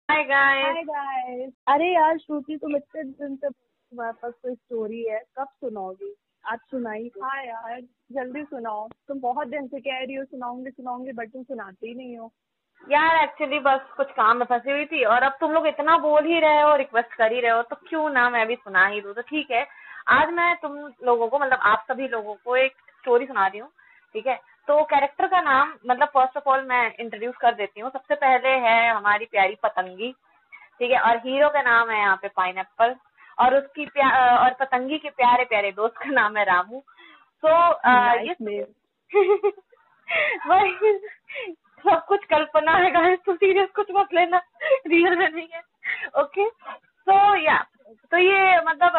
Hi guys. Hi guys. अरे यार श्रुति, तुम इतने दिन से तुम्हारे पास कोई स्टोरी है, कब सुनाओगी? आज सुनाई। हाँ यार, जल्दी सुनाओ। तुम बहुत दिन से कह रही हो सुनाऊंगी बट तुम सुनाती ही नहीं हो। यार एक्चुअली बस कुछ काम में फंसी हुई थी और अब तुम लोग इतना बोल ही रहे हो, रिक्वेस्ट कर ही रहे हो, तो क्यों ना मैं भी सुना ही दूं। तो ठीक है, आज मैं तुम लोगों को मतलब आप सभी लोगों को एक स्टोरी सुना रही हूँ। ठीक है, तो कैरेक्टर का नाम मतलब फर्स्ट ऑफ ऑल मैं इंट्रोड्यूस कर देती हूँ। सबसे पहले है हमारी प्यारी पतंगी। ठीक है, और हीरो का नाम है यहाँ पे पाइनएप्पल, और उसकी और पतंगी के प्यारे प्यारे दोस्त का नाम है रामू। तो ये वही सब कुछ कल्पना है गाइस, तो सीरियस कुछ मत लेना, रियल में नहीं है। ओके, तो तो ये मतलब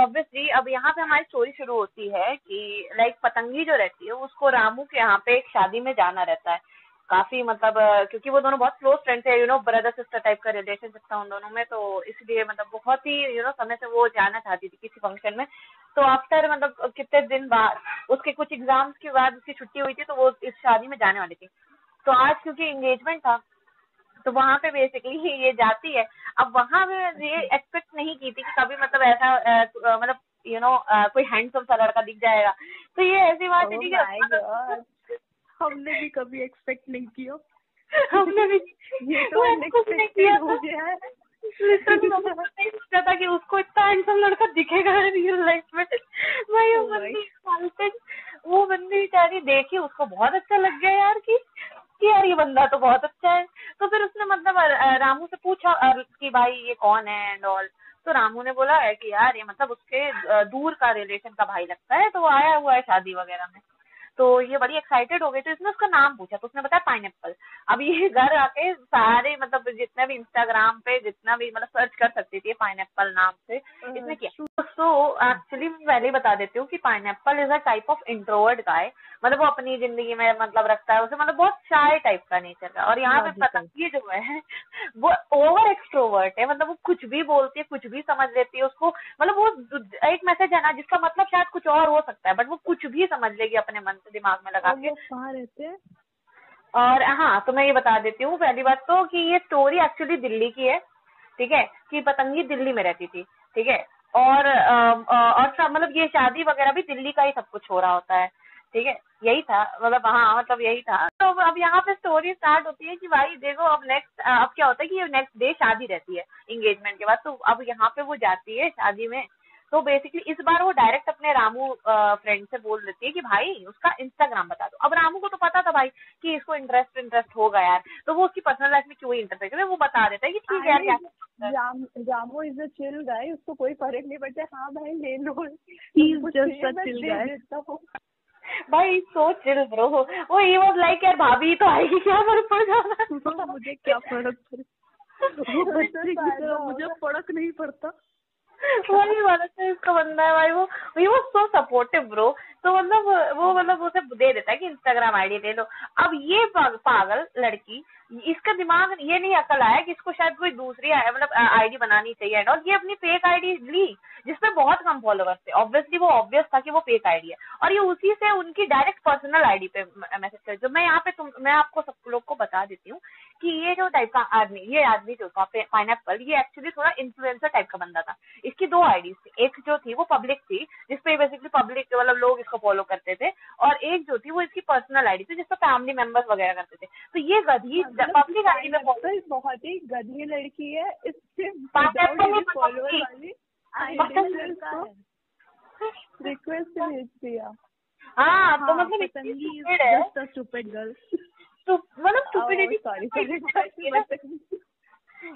ऑब्वियसली अब यहाँ पे हमारी स्टोरी शुरू होती है कि लाइक पतंगी जो रहती है उसको रामू के यहाँ पे एक शादी में जाना रहता है। काफी मतलब क्योंकि वो दोनों बहुत क्लोज फ्रेंड्स है, ब्रदर सिस्टर टाइप का रिलेशनशिप था उन दोनों में, तो इसलिए मतलब बहुत ही समय से वो जाना चाहती थी किसी फंक्शन में। तो आफ्टर मतलब कितने दिन बाद, उसके कुछ एग्जाम्स के बाद उसकी छुट्टी हुई थी, तो वो इस शादी में जाने वाली थी। तो आज क्योंकि एंगेजमेंट था, तो वहां पे बेसिकली ये जाती है। अब वहां पे ये एक्सपेक्ट नहीं की थी कि कभी मतलब ऐसा मतलब कोई हैंडसम सा लड़का दिख जाएगा। तो ये ऐसी बात है, ठीक है, हमने भी कभी एक्सपेक्ट नहीं किया। हमने भी ये तो अनएक्सपेक्टेड हो गया है। नहीं सोचा था कि उसको इतना हैंडसम लड़का दिखेगा रियल लाइफ में। भाई वो बंदी बेचारी देखी, उसको बहुत अच्छा लग गया यार कि यार ये बंदा तो बहुत अच्छा है। तो फिर उसने मतलब रामू से पूछा कि भाई ये कौन है एंड ऑल। तो रामू ने बोला है कि यार ये मतलब उसके दूर का रिलेशन का भाई लगता है, तो वो आया हुआ है शादी वगैरह में। तो ये बड़ी एक्साइटेड हो गई, तो इसने उसका नाम पूछा, तो उसने बताया पाइनएप्पल। अब ये घर आके सारे मतलब जितने भी इंस्टाग्राम पे जितना भी मतलब सर्च कर सकती थी पाइनएप्पल नाम से, इसने किया। तो एक्चुअली मैं पहले ही बता देती हूँ कि pineapple is a type of introvert guy. मतलब वो अपनी जिंदगी में मतलब रखता है उसे, मतलब बहुत शाय टाइप का नेचर का। और यहाँ पे पतंगी जो है वो ओवर एक्सट्रोवर्ट है, मतलब वो कुछ भी बोलती है, कुछ भी समझ लेती है उसको। मतलब वो एक मैसेज है ना जिसका मतलब शायद कुछ और हो सकता है, बट वो कुछ भी समझ लेगी अपने मन से दिमाग में लगा के। कहाँ रहते हैं? और हाँ, तो मैं ये बता देती हूँ पहली बात तो कि ये स्टोरी एक्चुअली दिल्ली की है। ठीक है, कि पतंगी दिल्ली में रहती थी। ठीक है, और मतलब ये शादी वगैरह भी दिल्ली का ही सब कुछ हो रहा होता है। ठीक है, यही था मतलब, हाँ मतलब यही था। तो अब यहाँ पे स्टोरी स्टार्ट होती है कि भाई देखो अब अब क्या होता है कि ये नेक्स्ट डे शादी रहती है एंगेजमेंट के बाद। तो अब यहाँ पे वो जाती है शादी में। तो बेसिकली इस बार वो डायरेक्ट अपने रामू फ्रेंड से बोल देती है कि भाई उसका इंस्टाग्राम बता दो। अब रामू को तो पता था भाई कि इसको इंटरेस्ट होगा यार, तो वो उसकी पर्सनल लाइफ में क्यों ही इंटरेस्ट है, वो बता देता है कि ठीक है यार क्या। Ramu is a chill guy, उसको कोई फर्क नहीं पड़ता। हाँ भाई ले लो, भाई सो चिल ब्रो। वो ही वाज लाइक यार भाभी तो आएगी, क्या फर्क पड़ जाता है, मुझे क्या फर्क पड़े, मुझे फर्क नहीं पड़ता। वही वाला तो इसका बंदा है भाई। वो सो सपोर्टिव ब्रो। तो मतलब वो मतलब उसे दे देता है कि इंस्टाग्राम आईडी दे दो। अब ये पागल लड़की, इसका दिमाग ये नहीं अकल आया कि इसको शायद कोई दूसरी मतलब आईडी बनानी चाहिए, और ये अपनी फेक आईडी ली जिसमें बहुत कम फॉलोवर्स थे। ऑब्वियसली वो ऑब्वियस था कि वो फेक आईडी है, और ये उसी से उनकी डायरेक्ट पर्सनल आईडी पे मैसेज कर। जो मैं यहाँ पे मैं आपको सब लोग को बता देती हूँ कि ये जो टाइप का आदमी जो था पाइनएप्पल, ये एक्चुअली थोड़ा इन्फ्लुएंसर टाइप का बंदा था। इसकी दो आईडीज थी, एक जो थी वो पब्लिक थी जिसपे बेसिकली पब्लिक मतलब लोग इसको फॉलो करते थे, और एक जो थी वो इसकी पर्सनल आईडी थी जिसपे फैमिली मेंबर्स वगैरह करते थे। तो ये गधी पब्लिक आईडी में बहुत ही गधी लड़की है, इससे रिक्वेस्ट भेज दिया। हाँ, तो मतलब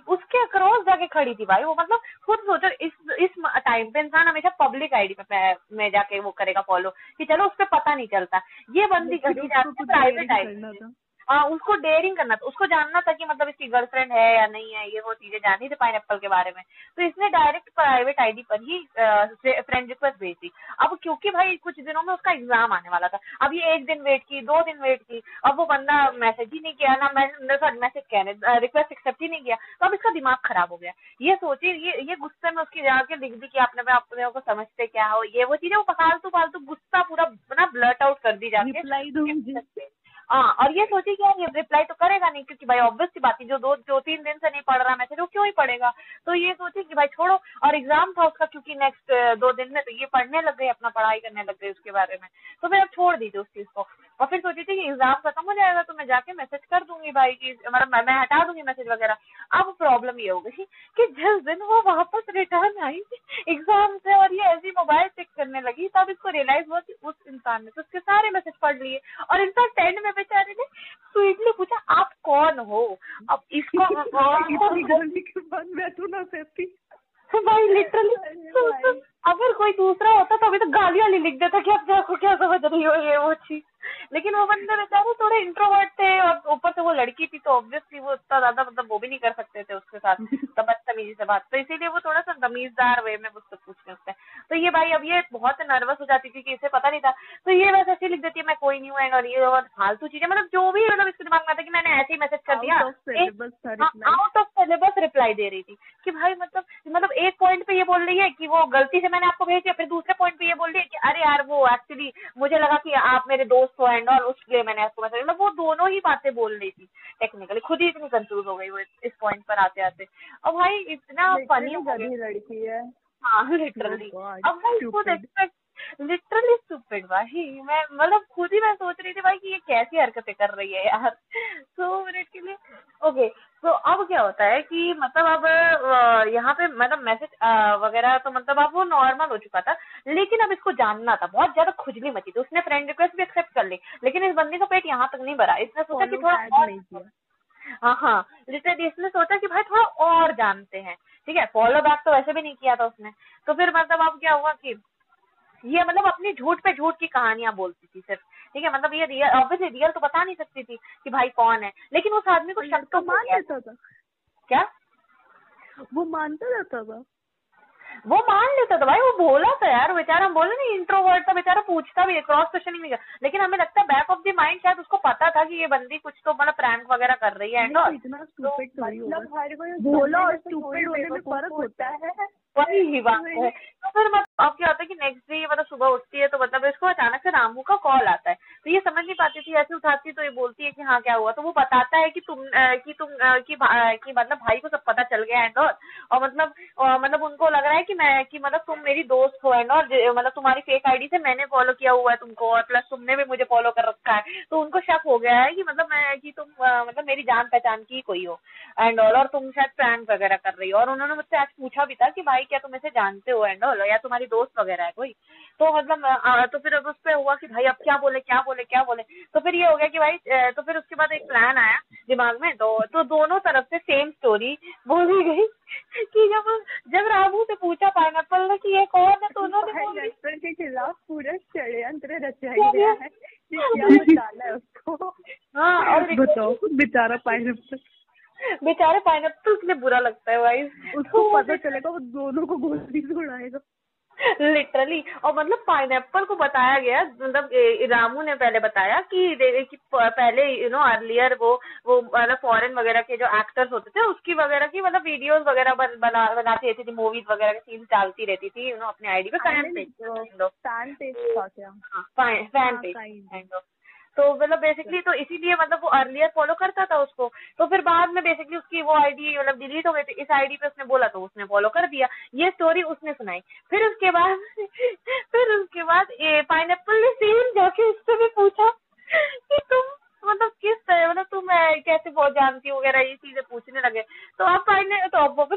उसके अक्रॉस जाके खड़ी थी भाई वो। मतलब खुद सोचो, इस टाइम पे इंसान हमेशा पब्लिक आईडी पे में जाके वो करेगा फॉलो कि चलो उस पर पता नहीं चलता। ये बंदी घड़ी जाती है प्राइवेट आईडी। उसको डेयरिंग करना था, उसको जानना था कि मतलब इसकी गर्लफ्रेंड है या नहीं है, ये वो चीजें जाननी थी पाइनएप्पल के बारे में। तो इसने डायरेक्ट प्राइवेट आईडी पर ही फ्रेंड रिक्वेस्ट भेजी। अब क्योंकि भाई कुछ दिनों में उसका एग्जाम आने वाला था, अब ये 1 दिन वेट की, 2 दिन वेट की, अब वो बंदा मैसेज ही नहीं किया ना, मैसेज कहने रिक्वेस्ट एक्सेप्ट ही नहीं किया। तो अब इसका दिमाग खराब हो गया। ये सोचिए, ये गुस्से में उसकी जाके लिख दी कि आपने अपने को समझते क्या हो, ये वो चीजें वो फालतू गुस्सा पूरा ना ब्लर्ट आउट कर दी जाके। हाँ, और ये सोची कि यार ये रिप्लाई तो करेगा नहीं, क्योंकि भाई ऑब्वियस सी बात है, जो 2-3 दिन से नहीं पढ़ रहा मैसेज वो क्यों ही पढ़ेगा। तो ये सोची कि भाई छोड़ो, और एग्जाम था उसका क्योंकि नेक्स्ट 2 दिन में, तो ये पढ़ने लग गई, अपना पढ़ाई करने लग गई उसके बारे में। तो फिर अब छोड़ दीजिए उस चीज को। और फिर सोची थी कि एग्जाम खत्म हो जाएगा तो मैं जाके मैसेज कर दूंगी भाई की, मतलब मैं हटा दूंगी मैसेज वगैरह। अब प्रॉब्लम ये हो गई कि जिस दिन वो वापस रिटर्न आई एग्जाम से और ये ऐसी मोबाइल चेक करने लगी, तब इसको रियलाइज हुआ कि उस इंसान ने तो उसके सारे मैसेज पढ़ लिए। और इनफैक्ट एंड में बेचारे ने स्वीटली पूछा आप कौन हो। अब इसको गलती के बाद मैं तो ना सहती भाई लिटरली अगर कोई दूसरा होता तो अभी तो गालियां लिख देता कि आप आपको क्या समझ रही हो ये वो चीज। लेकिन वो बंदे बेचारे थोड़े इंट्रोवर्ट थे और ऊपर से वो लड़की थी, तो ऑब्वियसली वो इतना ज्यादा मतलब वो भी नहीं कर सकते थे उसके साथ बदतमीजी से बात, तो इसीलिए वो थोड़ा सा तमीजदार वे में मुझसे पूछने उससे। तो ये भाई अब ये बहुत नर्वस हो जाती थी कि इसे पता नहीं था, तो ये बस ऐसे लिख देती है मैं कोई नहीं हूँ, और ये फालतू चीजें मतलब जो भी मतलब इसके दिमाग में आता कि मैंने ऐसे ही मैसेज कर दिया, आउट ऑफ सिलेबस रिप्लाई दे रही थी कि भाई मतलब एक पॉइंट पे ये बोल रही है कि वो गलती से मैंने आपको भेज दिया, फिर दूसरे पॉइंट पे ये बोल रही है कि अरे यार वो एक्चुअली मुझे लगा कि आप मेरे दोस्त हो एंड ऑल, उसके लिए मैंने आपको मैसेज, मतलब वो दोनों ही बातें बोल रही थी टेक्निकली, खुद ही इतनी कंफ्यूज हो गई वो इस पॉइंट पर आते आते। और भाई इतना फनी लड़की है। हाँ लिटरली। अब भाई खुद एक्सपेक्ट लिटरली स्टूपिड भाई, मैं मतलब खुद ही मैं सोच रही थी भाई कि ये कैसी हरकतें कर रही है यार 2 मिनट के लिए। ओके, तो अब क्या होता है कि मतलब अब यहाँ पे मतलब मैसेज वगैरह तो मतलब अब वो नॉर्मल हो चुका था, लेकिन अब इसको जानना था, बहुत ज्यादा खुजली मची थी, उसने फ्रेंड रिक्वेस्ट भी एक्सेप्ट कर ली, लेकिन इस बंदी का पेट यहाँ तक नहीं भरा, इसने सोचा कि थोड़ा हाँ लिटरली इसने सोचा कि भाई थोड़ा और जानते हैं, ठीक है, फॉलो बैक तो वैसे भी नहीं किया था उसने। तो फिर मतलब अब क्या हुआ कि ये मतलब अपनी झूठ पे झूठ की कहानियां बोलती थी सिर्फ, ठीक है, मतलब ये रियल ऑब्वियसली रियल तो बता नहीं सकती थी कि भाई कौन है, लेकिन उस आदमी को शक तो मान लेता था। क्या वो मानता रहता था? वो मान लेता था भाई, वो बोला था यार बेचारा, हम बोले नहीं इंट्रोवर्ट था बेचारा, पूछता भी क्रॉस क्वेश्चनिंग नहीं कर, लेकिन हमें लगता है बैक ऑफ द माइंड शायद उसको पता था कि ये बंदी कुछ तो मतलब प्रैंक वगैरह कर रही है एंड ऑल। इतना स्टूपिड थोड़ी होगा, बोला और स्टूपिड होने में फर्क होता है। वही ही बात है। तो फिर मतलब अब क्या होता है कि नेक्स्ट डे मतलब सुबह उठती है तो मतलब इसको अचानक से रामू का कॉल आता है, तो ये समझ नहीं पाती थी, ऐसे उठाती तो ये बोलती है कि हाँ क्या हुआ, तो वो बताता है कि तुम कि मतलब भाई को सब पता चल गया एंड और मतलब उनको लग रहा है कि मतलब तुम मेरी दोस्त हो एंड और मतलब तुम्हारी फेक आईडी से मैंने फॉलो किया हुआ है तुमको, और प्लस तुमने भी मुझे फॉलो कर रखा है, तो उनको शक हो गया है कि मतलब कि तुम मतलब मेरी जान पहचान की कोई हो एंड ऑल, और तुम शायद प्रैंक वगैरह कर रही हो। और उन्होंने मुझसे आज पूछा भी था कि भाई क्या तुम इसे जानते हो एंड ऑल, या तुम्हारी दोस्त वगैरह है कोई, तो मतलब तो फिर अब उस पर हुआ कि भाई अब क्या बोले। तो फिर ये हो गया कि भाई तो फिर उसके बाद एक प्लान आया दिमाग में, तो दोनों तरफ से सेम स्टोरी बोली गई कि जब रामू से पूछा पाइनएप्पल ने कि ये कौन है, तो उन्होंने के खिलाफ पूरा षड्यंत्र रचाया गया है कि क्या बताना है उसको। हाँ, और बताओ बेचारा पाइनएप्पल के लिए बुरा लगता है भाई, उसको पता चलेगा वो दोनों को गोली से उड़ाएगा लिटरली। और मतलब पाइनएप्पल को बताया गया, मतलब रामू ने पहले बताया कि पहले अर्लियर वो मतलब फॉरेन वगैरह के जो एक्टर्स होते थे उसकी वगैरह की मतलब वीडियोस वगैरह बनाती रहती थी, मूवीज वगैरह के सीन्स डालती रहती थी अपने आईडी पे, फैन पेज। तो मतलब बेसिकली तो इसीलिए मतलब वो अर्लियर फॉलो करता था उसको, तो फिर बाद में बेसिकली उसकी वो आईडी मतलब डिलीट हो गई थी, इस आईडी पे उसने बोला तो उसने फॉलो कर दिया, ये स्टोरी उसने सुनाई। फिर उसके बाद पाइनएप्पल ने सेम जाके उससे भी पूछा कि तुम मतलब किस तरह मतलब तुम कैसे बहुत जानती हो वगैरह, ये चीजें पूछने लगे। तो अब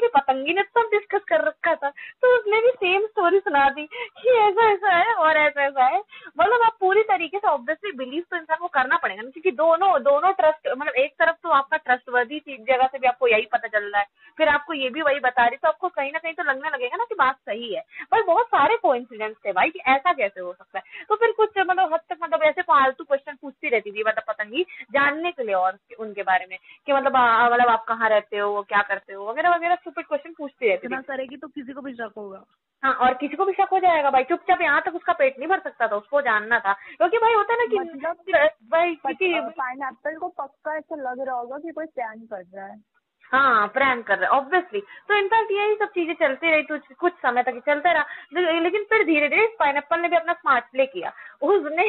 पतंगी ने सब डिस्कस कर रखा था, तो उसने भी सेम स्टोरी सुना दी कि ऐसा ऐसा है और ऐसा है। मतलब आप पूरी तरीके से ऑब्वियसली बिलीव तो इंसान को करना पड़ेगा ना, क्योंकि दोनों ट्रस्ट मतलब एक तरफ तो आपका ट्रस्टवर्दी जगह से भी आपको यही पता चल रहा है, फिर आपको ये भी वही बता रही, तो आपको कहीं ना कहीं तो लगने लगेगा ना कि बात सही है। पर बहुत सारे कोइंसिडेंस थे भाई कि ऐसा कैसे हो सकता है। तो फिर कुछ मतलब हद तक मतलब ऐसे फालतू क्वेश्चन पूछती रहती थी मतलब पतंगी, जानने के लिए और उनके बारे में कि मतलब आप कहाँ रहते हो, क्या करते हो वगैरह वगैरह स्टूपिड क्वेश्चन पूछती रहती थी। करेगी तो किसी को भी शक होगा। हाँ, और किसी को भी शक हो जाएगा भाई, चुपचाप यहाँ तक उसका पेट नहीं भर सकता था, उसको जानना था, क्योंकि भाई होता है ना कि मतलब भाई पाइनएप्पल को पक्का ऐसा लग रहा होगा कि कोई प्रैंक कर रहा है। हाँ प्रैंक कर रहा है ऑब्वियसली। तो इनफैक्ट यही सब चीजें चलती रही, तो कुछ समय तक चलता रहा, लेकिन फिर धीरे धीरे पाइनएप्पल ने भी अपना स्मार्ट प्ले किया। उसने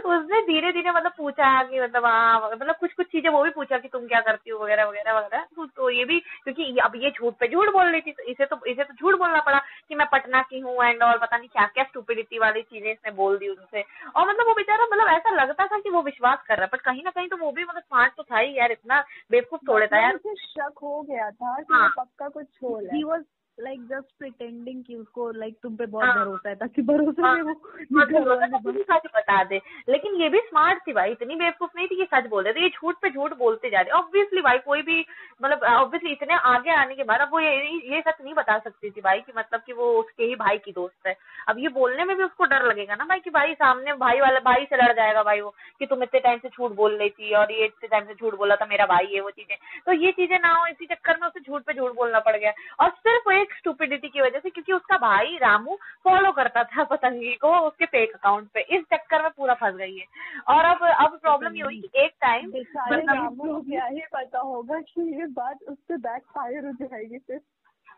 उसने धीरे धीरे मतलब पूछा कि मतलब हाँ मतलब कुछ कुछ चीजें वो भी पूछा कि तुम क्या करती हो वगैरह वगैरह वगैरह। तो ये भी क्योंकि अब ये झूठ पे झूठ बोल रही थी, तो इसे तो झूठ बोलना पड़ा कि मैं पटना की हूँ एंड और पता नहीं क्या क्या स्टूपिडिटी वाली चीजें इसने बोल दी उनसे। और मतलब वो बेचारा मतलब ऐसा लगता था कि वो विश्वास कर रहा है, बट कहीं ना कहीं तो वो भी मतलब स्मार्ट तो था ही यार, इतना बेवकूफ थोड़े था यार। मुझे शक हो गया था कि हाँ। वो पक्का कुछ छोड़ है। He was like just pretending कि उसको लाइक तुम पे बहुत हाँ। भरोसा है, ताकि भरोसे हाँ, में वो हाँ, निकल भरोसा वाले था कि सच बता दे। लेकिन ये भी स्मार्ट थी भाई, इतनी बेवकूफ नहीं थी कि सच बोल रहे थे, ये झूठ पे झूठ बोलते जा रहे। ऑब्वियसली भाई कोई भी मतलब ऑब्वियसली इतने आगे आने के बाद अब वो ये सच नहीं बता सकती थी भाई कि मतलब कि वो उसके ही भाई की दोस्त है। अब ये बोलने में भी उसको डर लगेगा ना भाई कि भाई सामने भाई से लड़ जाएगा भाई वो, कि तुम इतने टाइम से झूठ बोल रही थी और ये इतने टाइम से झूठ बोला था मेरा भाई है वो चीजें। तो ये चीजें ना हो इसी चक्कर में उसे झूठ पे झूठ बोलना पड़ गया। और सिर्फ एक स्टूपिडिटी की वजह से, क्योंकि उसका भाई रामू फॉलो करता था पतंगी को उसके फेक अकाउंट पे, इस चक्कर में पूरा फंस गई है। और अब प्रॉब्लम ये हुई कि एक टाइम बेचारे रामू को क्या ही पता होगा कि ये बात उससे बैकफायर हो जाएगी फिर।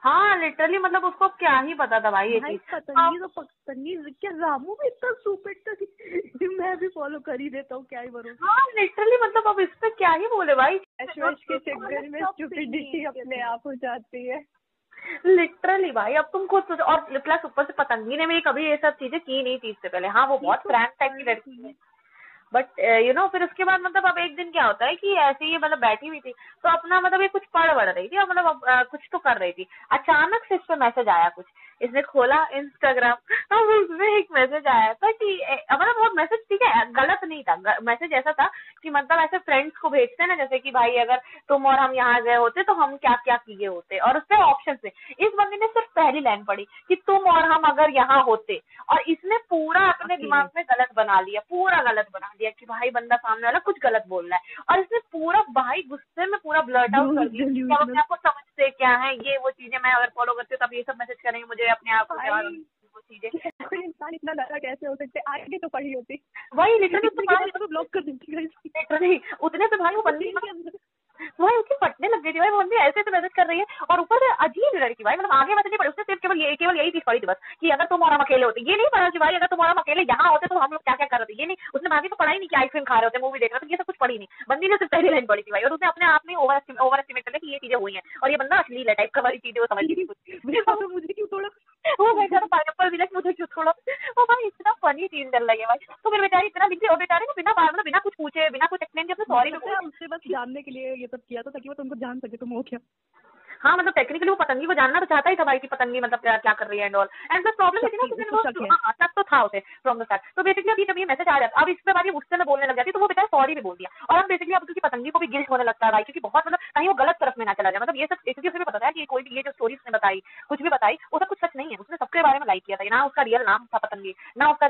हाँ लिटरली मतलब उसको क्या ही पता था भाई ये भाई चीज। पतंगी तो पतंगी, क्या रामू भी इतना स्टूपिड था कि मैं भी फॉलो कर ही देता हूँ, क्या ही भरोसा। हाँ लिटरली मतलब अब इस पे क्या ही बोले भाई। ऐश्वर्य के चक्कर में स्टूपिडिटी अपने आप हो जाती है। लिटरली भाई अब तुम खुद सोचो। और प्लस ऊपर से पतंगी ने भी कभी ये सब चीजें की नहीं थी इससे पहले। हाँ वो बहुत फ्रैंक टाइप की लड़की है, बट यू नो फिर उसके बाद मतलब अब एक दिन क्या होता है कि ऐसे ही मतलब बैठी हुई थी तो अपना मतलब ये कुछ पढ़ रही थी और मतलब कुछ तो कर रही थी। अचानक से इस पे मैसेज आया कुछ, इसने खोला इंस्टाग्राम, अब उसमें एक मैसेज आया था कि मतलब वो मैसेज ठीक है गलत नहीं था, मैसेज ऐसा था कि मतलब ऐसे फ्रेंड्स को भेजते हैं ना, जैसे कि भाई अगर तुम और हम यहाँ गए होते तो हम क्या क्या किए होते, और उसपे ऑप्शन थे। इस बंदी ने सिर्फ पहली लाइन पढ़ी कि तुम और हम अगर यहाँ होते, और इसने पूरा अपने दिमाग में गलत बना लिया, पूरा गलत बना दिया कि भाई बंदा सामने वाला कुछ गलत बोल रहा है। और इसने पूरा भाई गुस्से में पूरा ब्लर्ट आउट कर दिया कि अपने आप को समझते क्या है ये वो चीजें, मैं अगर फॉलो करती हूँ तब ये सब मैसेज करेंगे मुझे अपने आप को क्या वो चीजें। कोई इंसान इतना ज्यादा कैसे हो सकते, आगे तो पढ़ी होती। वही लिटरली ब्लॉक कर देती है। लिटरली उतने से भाई वो बंदी भाई उसकी फटने लग गई थी भाई, वो बंदी ऐसे मैसेज कर रही है और ऊपर से अजीब लड़की भाई, मतलब आगे मैसेज नहीं पढ़ी उसने, सिर्फ केवल यही चीज पढ़ी थी बस कि अगर तुम और हम अकेले होते। ये नहीं पढ़ा कि भाई अगर तुम और हम अकेले यहाँ होते तो हम लोग क्या क्या कर रहे थे, ये नहीं उसने बाकी तो पढ़ाई नहीं कि आइसक्रीम खा रहे होते मूवी देख रहे थे, ये सब कुछ पढ़ी नहीं। बंदी ने सिर्फ पहली लाइन पढ़ी थी भाई, और उसने अपने आप में ओवर एस्टिमेट कर लिया कि ये चीजें हुई हैं और ये बंदा अश्लील है टाइप का वाली चीजें वो समझ गई मुझे क्यों थोड़ा वो बेचारा पाइनएप्पल भी मुझे क्यों थोड़ा वो भाई इतना फनी सीन चल रही है भाई। तो फिर बेचारी इतना लिखी और बेचारे को बिना कुछ पूछे बिना कुछ एक्सप्लेन किए सॉरी भी बोला। उससे बस जानने के लिए ये सब किया था ताकि वो तुमको जान सके तुम हो क्या। हाँ मतलब टेक्निकली वो पतंगी को जानना तो चाहता ही था भाई कि पतंगी मतलब क्या कर रही है and all, and plus problem थी ना कि शक तो था उसे फ्रॉम द स्टार्ट। तो बेसिकली अभी जब ये मैसेज आ जाता अब इसके बाद ये गुस्से में बोलने लग जाती तो वो बेचारा सॉरी भी बोल दिया। और अब बेसिकली अब क्योंकि पतंगी को भी गिल्ट होने लगता है भाई, क्योंकि बहुत मतलब कहीं वो गलत तरफ में ना चला जाए। मतलब ये सब क्योंकि उसे भी पता था कि कोई भी ये जो स्टोरी उसने बताई कुछ भी बताई वो सब कुछ सच नहीं है, उसने सबके बारे में लाइक किया था, ना उसका रियल नाम था पतंगी, ना उसका